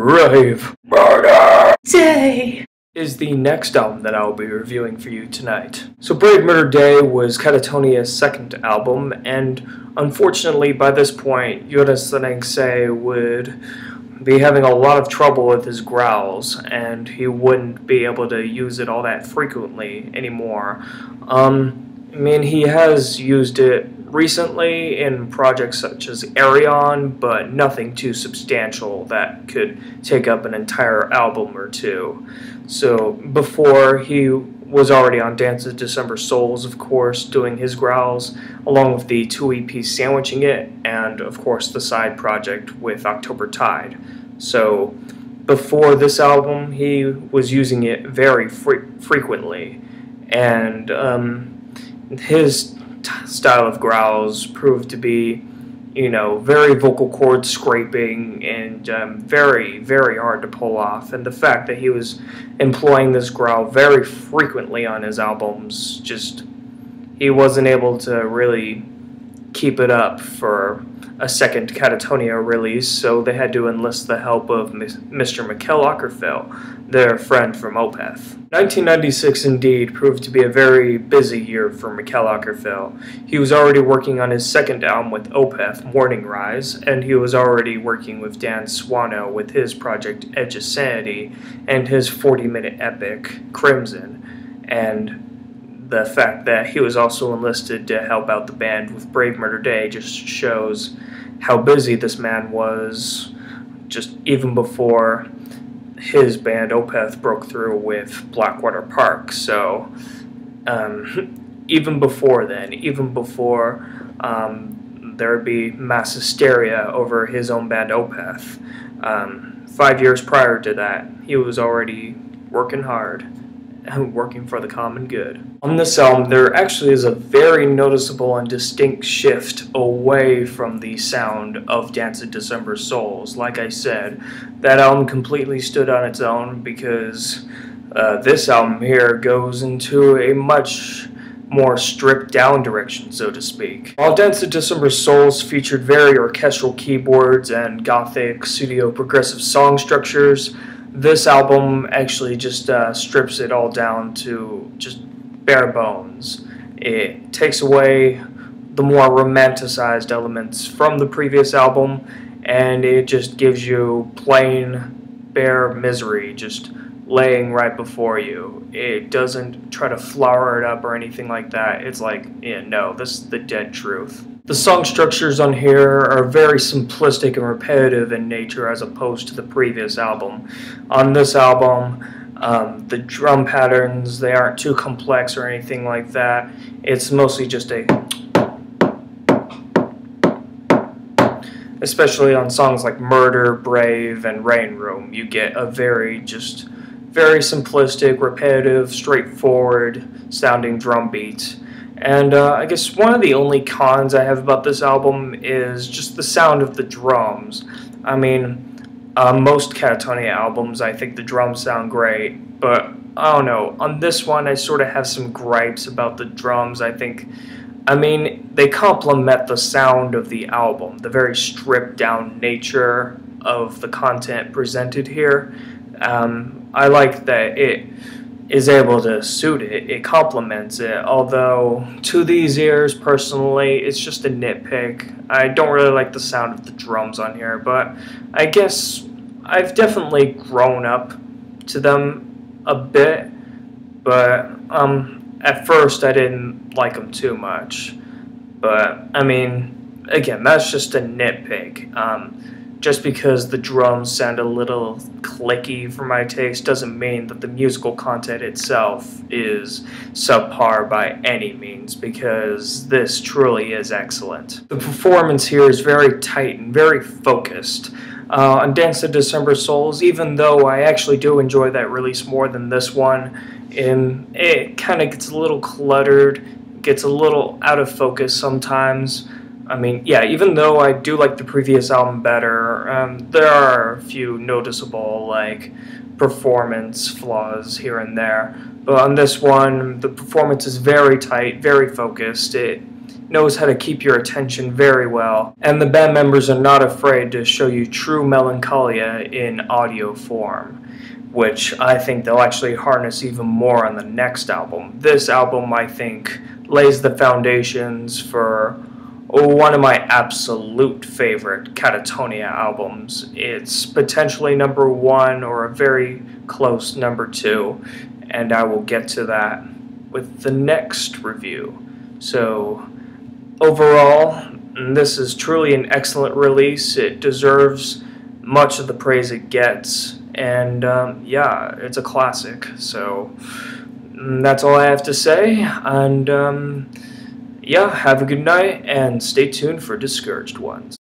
Brave Murder Day is the next album that I will be reviewing for you tonight. So Brave Murder Day was Katatonia's second album, and unfortunately by this point, Jonas Sennensei would be having a lot of trouble with his growls, and he wouldn't be able to use it all that frequently anymore. He has used it recently in projects such as Arion, but nothing too substantial that could take up an entire album or two. So before, he was already on Dance of December Souls, of course, doing his growls, along with the 2 EPs Sandwiching It, and of course the side project with October Tide. So before this album, he was using it very frequently, and his style of growls proved to be, very vocal cord scraping and very, very hard to pull off. And the fact that he was employing this growl very frequently on his albums, he wasn't able to really keep it up for a second Katatonia release, so they had to enlist the help of Mr. Mikkel Åkerfeldt, their friend from Opeth. 1996 indeed proved to be a very busy year for Mikkel Åkerfeldt. He was already working on his second album with Opeth, Morning Rise, and he was already working with Dan Swano with his project Edge of Sanity and his 40-minute epic, Crimson. And the fact that he was also enlisted to help out the band with Brave Murder Day just shows how busy this man was, just even before his band Opeth broke through with Blackwater Park. So even before then, there would be mass hysteria over his own band Opeth. 5 years prior to that, he was already working hard, working for the common good. On this album, there actually is a very noticeable and distinct shift away from the sound of Dance of December Souls. Like I said, that album completely stood on its own because this album here goes into a much more stripped down direction, so to speak. While Dance of December Souls featured very orchestral keyboards and gothic, pseudo progressive song structures, this album actually just strips it all down to just bare bones. It takes away the more romanticized elements from the previous album, and it just gives you plain, bare misery just laying right before you. It doesn't try to flower it up or anything like that. It's like, no, this is the dead truth. The song structures on here are very simplistic and repetitive in nature as opposed to the previous album. On this album, the drum patterns, they aren't too complex or anything like that. It's mostly just especially on songs like Murder, Brave, and Rain Room, you get a very simplistic, repetitive, straightforward sounding drum beat. And I guess one of the only cons I have about this album is just the sound of the drums. Most Katatonia albums, I think the drums sound great, but I don't know. On this one, I sort of have some gripes about the drums. They complement the sound of the album, the very stripped down nature of the content presented here. I like that it is able to suit it. It complements it, although to these ears, personally, it's just a nitpick. I don't really like the sound of the drums on here, but I guess I've definitely grown up to them a bit, but at first I didn't like them too much. But, again, that's just a nitpick. Just because the drums sound a little clicky for my taste doesn't mean that the musical content itself is subpar by any means, because this truly is excellent. The performance here is very tight and very focused. On Dance of December Souls, even though I actually do enjoy that release more than this one, it kind of gets a little cluttered, gets a little out of focus sometimes. Even though I do like the previous album better, there are a few noticeable, performance flaws here and there. But on this one, the performance is very tight, very focused. It knows how to keep your attention very well, and the band members are not afraid to show you true melancholia in audio form, which I think they'll actually harness even more on the next album. This album, I think, lays the foundations for one of my absolute favorite Katatonia albums. It's potentially number 1 or a very close number 2, and I will get to that with the next review. So, overall, this is truly an excellent release. It deserves much of the praise it gets, and yeah, it's a classic. So, that's all I have to say, and yeah, have a good night, and stay tuned for Discouraged Ones.